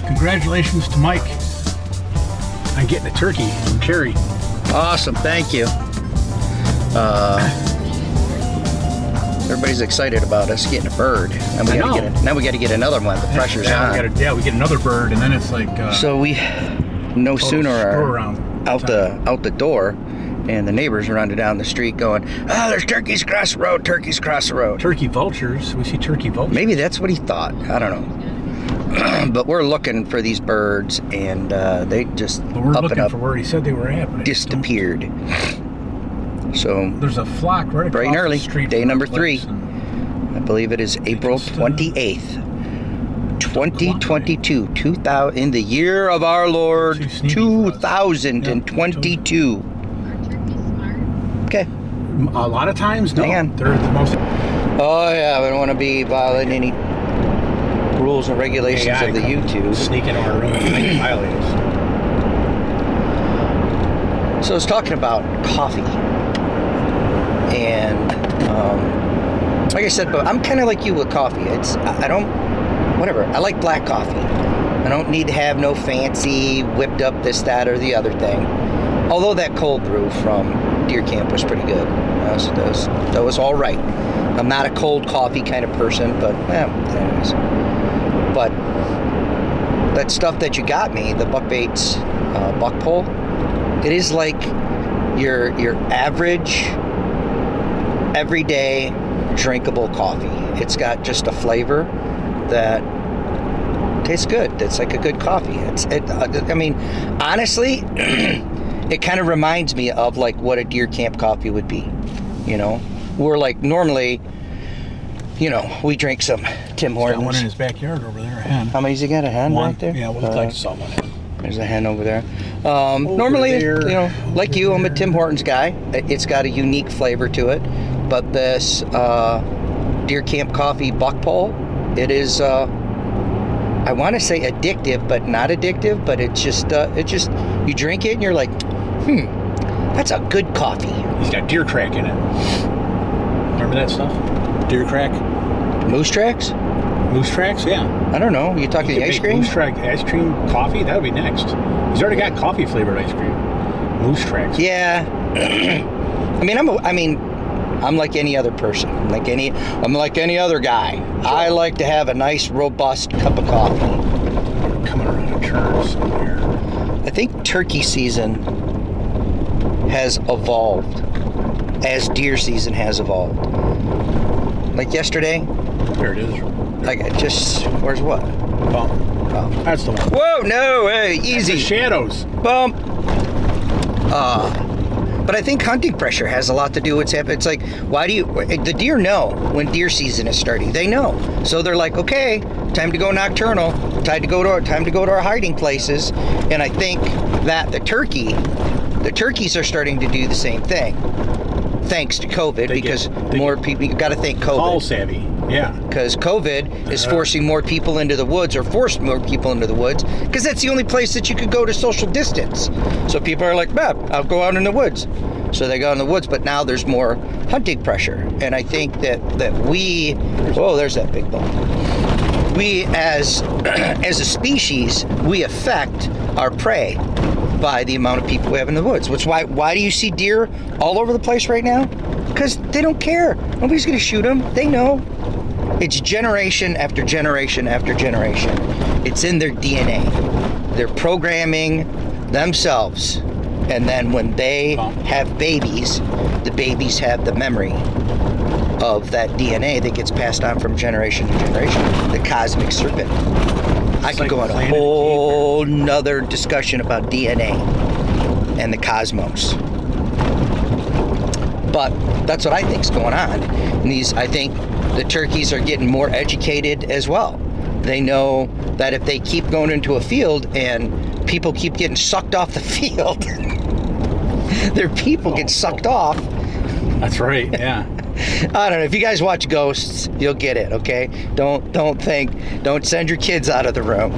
Congratulations to Mike on getting a turkey from Cherry. Awesome, thank you. Everybody's excited about us getting a bird. And now we got to get another one. The pressure's on. We get another bird, and then it's like. So we no sooner are out the door, and the neighbors running down the street going, "Oh, there's turkeys across the road! Turkeys across the road!" Turkey vultures. We see turkey vultures. Maybe that's what he thought. I don't know. But we're looking for these birds, and they just we're looking for where he said they were at. Disappeared. So there's a flock right across early, the street. day number 3. I believe it is April 28th, 2022. 2000 in the year of our Lord 2022. Okay. A lot of times, no. Hang on. They're the most. Oh yeah, we don't want to be violating any rules and regulations of the YouTube. Sneak into our room and make violators. So I was talking about coffee, and like I said, but I'm kind of like you with coffee. I like black coffee. I don't need to have no fancy whipped up this, that, or the other thing. Although that cold brew from Deer Camp was pretty good. That was all right. I'm not a cold coffee kind of person, but anyways. But that stuff that you got me, the Buck Baits buck pole, it is like your average, everyday drinkable coffee. It's got just a flavor that tastes good. It's like a good coffee. I mean, honestly, it kind of reminds me of like what a Deer Camp coffee would be. You know, we're like normally, you know, we drink some Tim Hortons. Got one in his backyard over there. A hen. How many's he got? A hen right there? Yeah, we'll look like someone. There's a hen over there. Normally, you know, like you, I'm a Tim Hortons guy. It's got a unique flavor to it. But this Deer Camp coffee buck pole, it is, I want to say addictive, but not addictive. But it's just, you drink it and you're like, that's a good coffee. He's got deer crack in it. Remember that stuff? Deer crack? Moose tracks? Moose tracks, yeah. I don't know. You talking the ice cream? Moose track ice cream coffee? That would be next. He's already got coffee flavored ice cream. Moose tracks. Yeah. I'm like any other person. I'm like any other guy. Sure. I like to have a nice, robust cup of coffee. We're coming around a turn somewhere. I think turkey season has evolved as deer season has evolved. Like yesterday. There it is. Like where's what? Bump. Oh. That's the one. Whoa, no, hey, easy. That's the shadows. Bump. But I think hunting pressure has a lot to do with what's happening. It's like, the deer know when deer season is starting. They know. So they're like, okay, time to go nocturnal, time to go to our hiding places. And I think that the turkeys are starting to do the same thing. Thanks to COVID, because more people, you got to thank COVID. Call savvy, yeah. Because COVID is forcing more people into the woods, or forced more people into the woods, because that's the only place that you could go to social distance. So people are like, I'll go out in the woods. So they go in the woods, but now there's more hunting pressure. And I think that we, there's that big bone. We as a species, we affect our prey by the amount of people we have in the woods. Which why do you see deer all over the place right now? Because they don't care. Nobody's going to shoot them. They know. It's generation after generation after generation. It's in their DNA. They're programming themselves. And then when they have babies, the babies have the memory of that DNA that gets passed on from generation to generation. The cosmic serpent. I could go on a whole nother discussion about DNA and the cosmos. But that's what I think is going on. And I think the turkeys are getting more educated as well. They know that if they keep going into a field and people keep getting sucked off the field, their people get sucked off. That's right, yeah. I don't know. If you guys watch Ghosts, you'll get it, okay? Don't send your kids out of the room.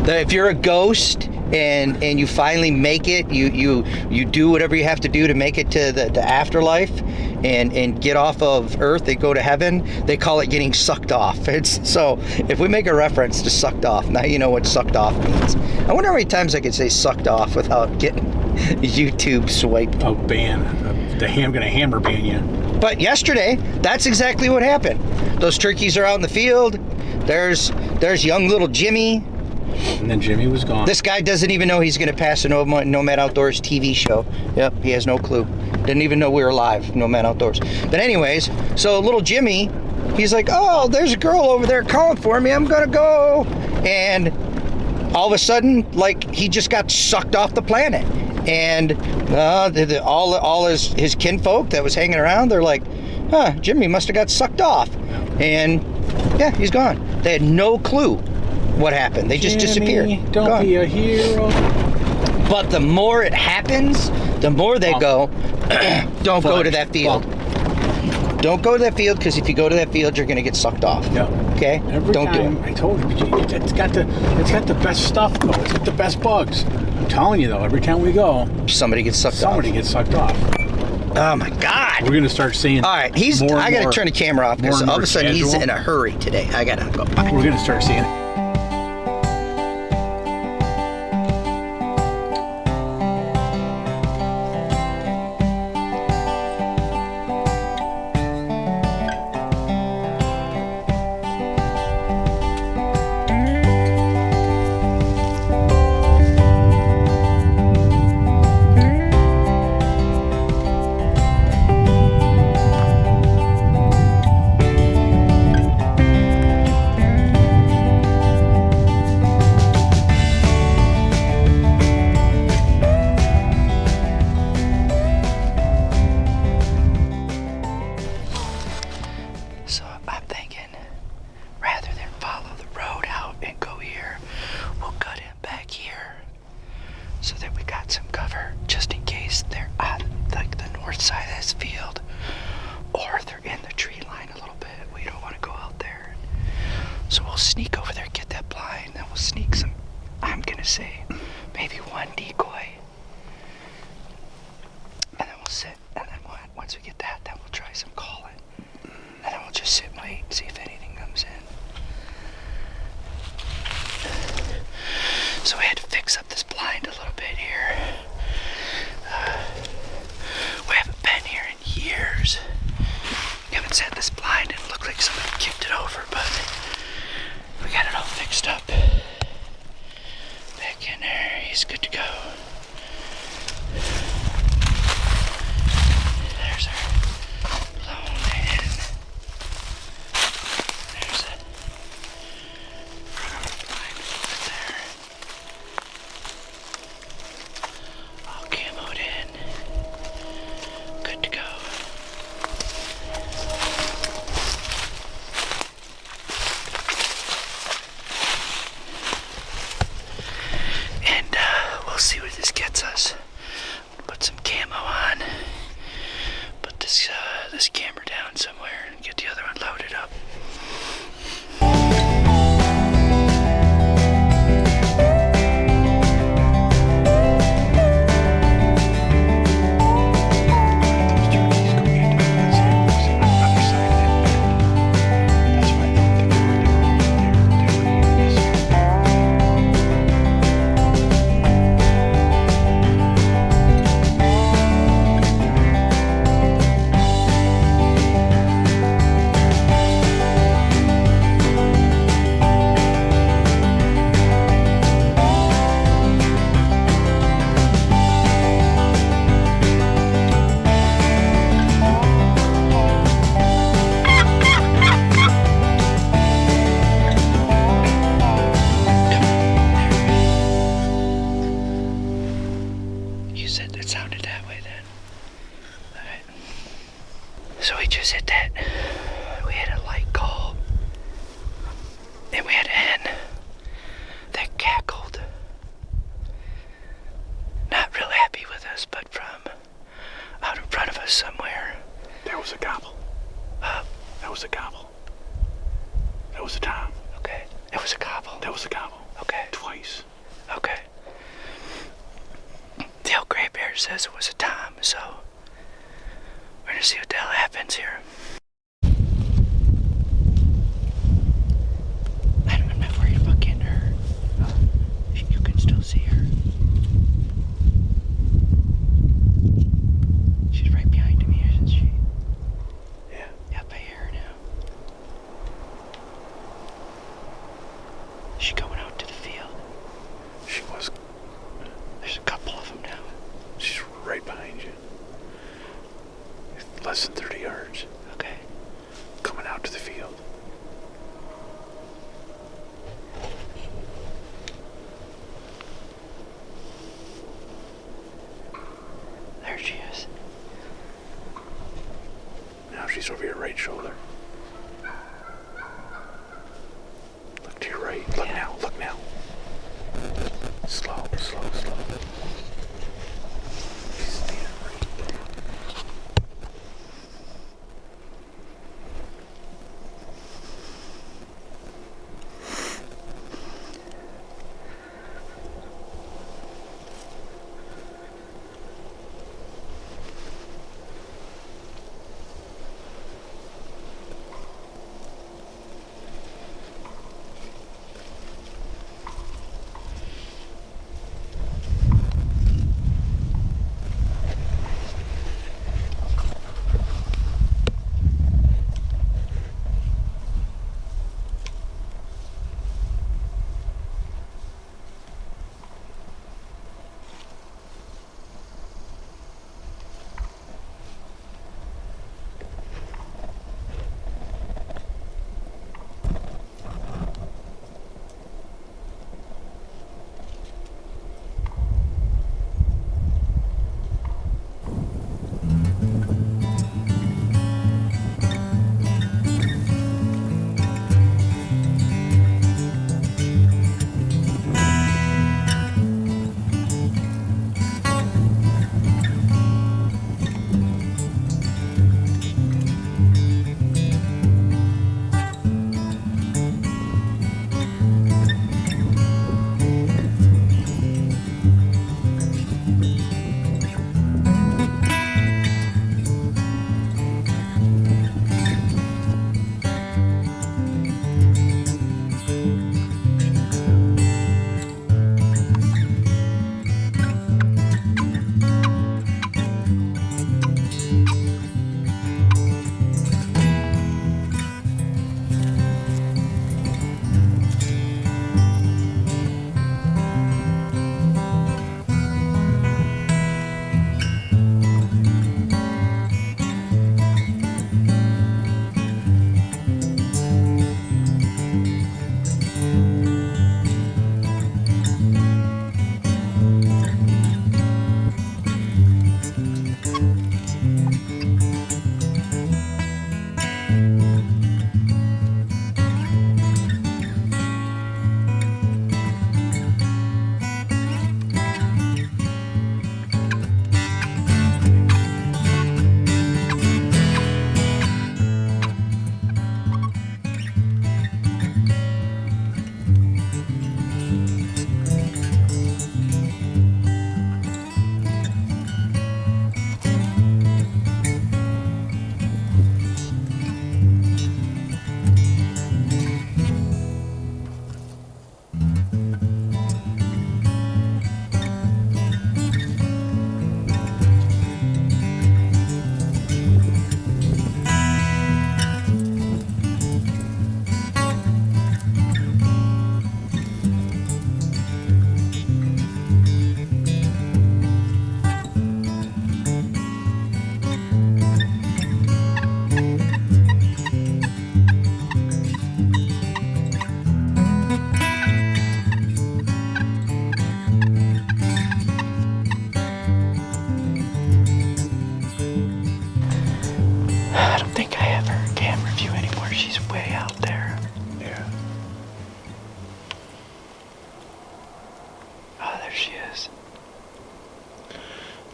If you're a ghost and you finally make it, you do whatever you have to do to make it to the afterlife and get off of Earth, they go to heaven. They call it getting sucked off. So if we make a reference to sucked off, now you know what sucked off means. I wonder how many times I could say sucked off without getting YouTube swiped. Oh, ban. Gonna hammer ban you. But yesterday, that's exactly what happened. Those turkeys are out in the field. There's young little Jimmy. And then Jimmy was gone. This guy doesn't even know he's going to pass a Nomad Outdoors TV show. Yep, he has no clue. Didn't even know we were live, Nomad Outdoors. But anyways, so little Jimmy, he's like, oh, there's a girl over there calling for me. I'm going to go. And all of a sudden, like, he just got sucked off the planet. And all his kinfolk that was hanging around, they're like, huh, Jimmy must have got sucked off. And yeah, he's gone. They had no clue what happened. They just disappeared. Don't gone. be a hero. But the more it happens, the more they go, don't go to that field. Don't go to that field, because if you go to that field, you're going to get sucked off. Yeah. Okay? Don't do it. I told you, it's got the best stuff though. It's got the best bugs. I'm telling you though, every time we go, somebody gets sucked off. Somebody gets sucked off. Oh my God. We're going to start seeing. All right, I got to turn the camera off because all of a sudden he's in a hurry today. I got to go. Bye. We're going to start seeing. So that we got some cover just in case they're on like the north side of this field or they're in the tree line a little bit. We don't want to go out there. So we'll sneak over there, get that blind, then we'll sneak some, I'm gonna say maybe one decoy. And then we'll sit, and then once we get that, then we'll try some calling. And then we'll just sit and wait and see if anything comes in. So we had to fix up this blind a little bit here. We haven't been here in years. We haven't set this blind and it looked like somebody kicked it over, but we got it all fixed up. Back in there, he's good to go. There's our blown in. There's a blind over there. All camoed in. Good to go. And we'll says it was a Tom, so we're gonna see what the hell happens here. I'm not worried about getting her. You can still see her. She's right behind me, isn't she? Yeah. Yep, I hear her now. Is she going out to the field? She was. There's a couple of them now. She's right behind you. Less than 30 yards. Okay. Coming out to the field. There she is. Now she's over your right shoulder. Look to your right. Look now. Look now. Slow, slow, slow. She's standing right there.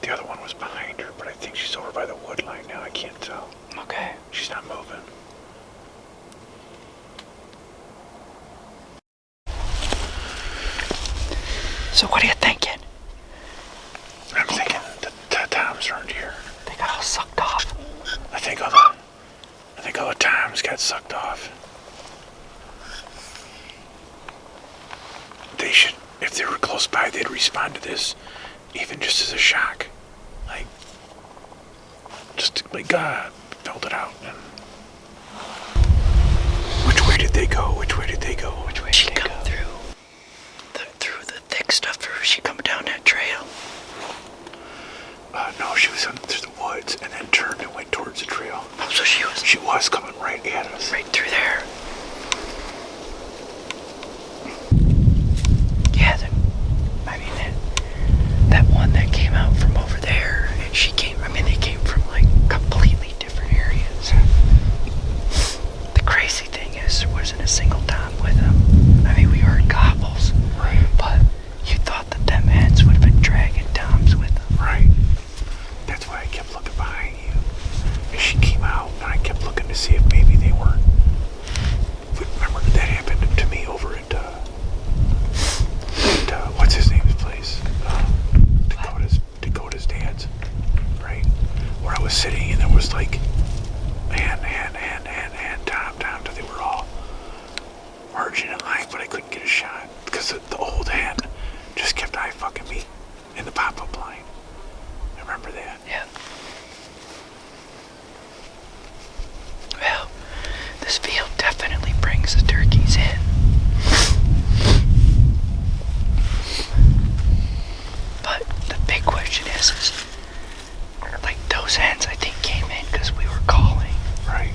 The other one was behind her, but I think she's over by the wood line now. I can't tell. Okay. She's not moving. So what are you thinking? I'm thinking got sucked off. They should, if they were close by, they'd respond to this, even just as a shock. Like, just like, God, build it out. And which way did they go? Which way did they go? Which way did they go? She come through the thick stuff, or she come down that trail? No, she was through the woods and then turned and went towards the trail. Oh, so she was coming right at us. Right through there. Yeah, that one that came out from over there, and she came, they came from like completely different areas. The crazy thing is, there wasn't a single Tom with them. We heard gobbles, right? But you thought that them hens would have been dragging Toms with them. Right. That's why I kept looking behind you. And she came out, and I kept looking to see if maybe they weren't. Remember that happened to me over at what's his name's place? Dakota's dad's. Right? Where I was sitting, and there was like hand, Tom, till they were all marching in line, but I couldn't get a shot because the old hen just kept eye fucking me in the pop-up line. I remember that. Yeah. Well, this field definitely brings the turkeys in. But the big question is like those hens I think came in because we were calling. Right.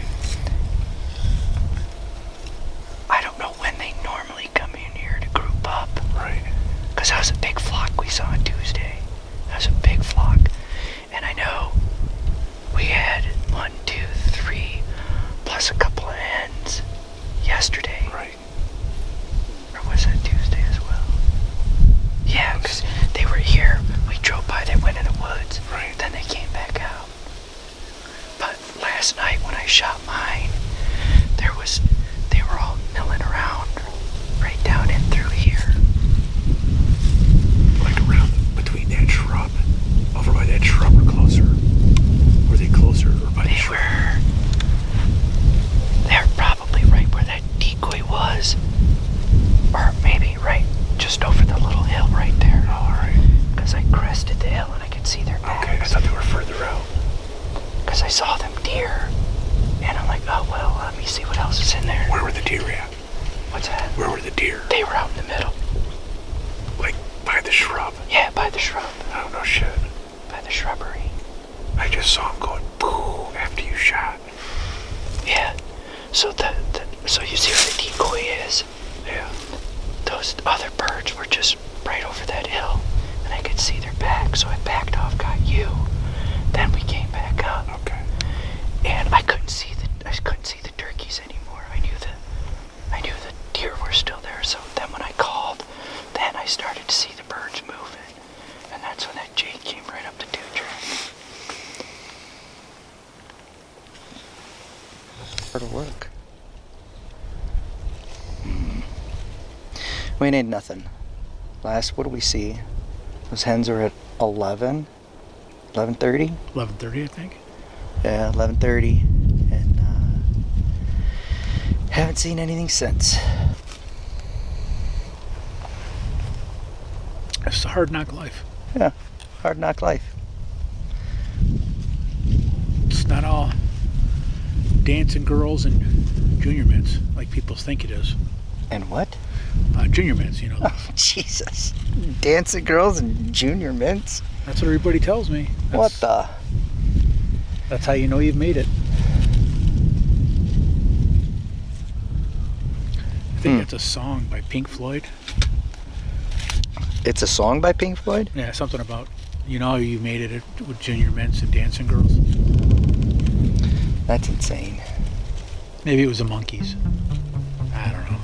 I don't know when they normally come in here to group up. Right. Because that was a big flock we saw on Tuesday. That was a big flock. And I know we had 1, 2, 3, plus a couple of hens yesterday. Right. Or was that Tuesday as well? Yeah, because they were here. We drove by, they went in the woods. Right. Then they came back out. But last night when I shot mine, they were all milling around right down in through here. Like around between that shrub, over by that shrub or closer? Were they closer or by the shrub? They're probably right where that decoy was. Or maybe right just over the little hill right there. Oh, alright. Because I crested the hill and I could see their backs. Okay, I thought they were further out. Because I saw them deer. And I'm like, oh well, let me see what else is in there. Where were the deer at? What's that? Where were the deer? They were out in the middle. Like by the shrub? Yeah, by the shrub. Oh, no shit. By the shrubbery. I just saw them going boo after you shot. Yeah. So so you see where the decoy is? Yeah. Those other birds were just right over that hill, and I could see their back. So I backed off, got you. Then we came back up. Okay. And I couldn't see the turkeys anymore. I knew the deer were still there. So then when I called, then I started to see the birds moving, and that's when that jay came right up the dew track. It'll work. We need nothing. What do we see? Those hens are at 11, 11:30. 11:30, I think. Yeah, 11:30, and haven't seen anything since. It's a hard knock life. Yeah, hard knock life. It's not all dancing girls and junior mints like people think it is. And what? Junior mints, you know. Oh, Jesus. Dancing girls and junior mints? That's what everybody tells me. That's how you know you've made it. I think it's a song by Pink Floyd. It's a song by Pink Floyd? Yeah, something about, you know, you made it with junior mints and dancing girls. That's insane. Maybe it was the Monkees. I don't know.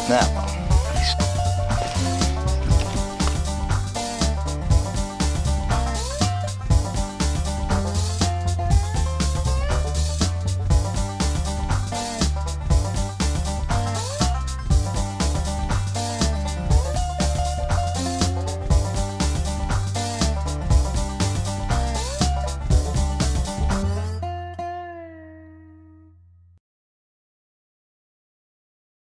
Now,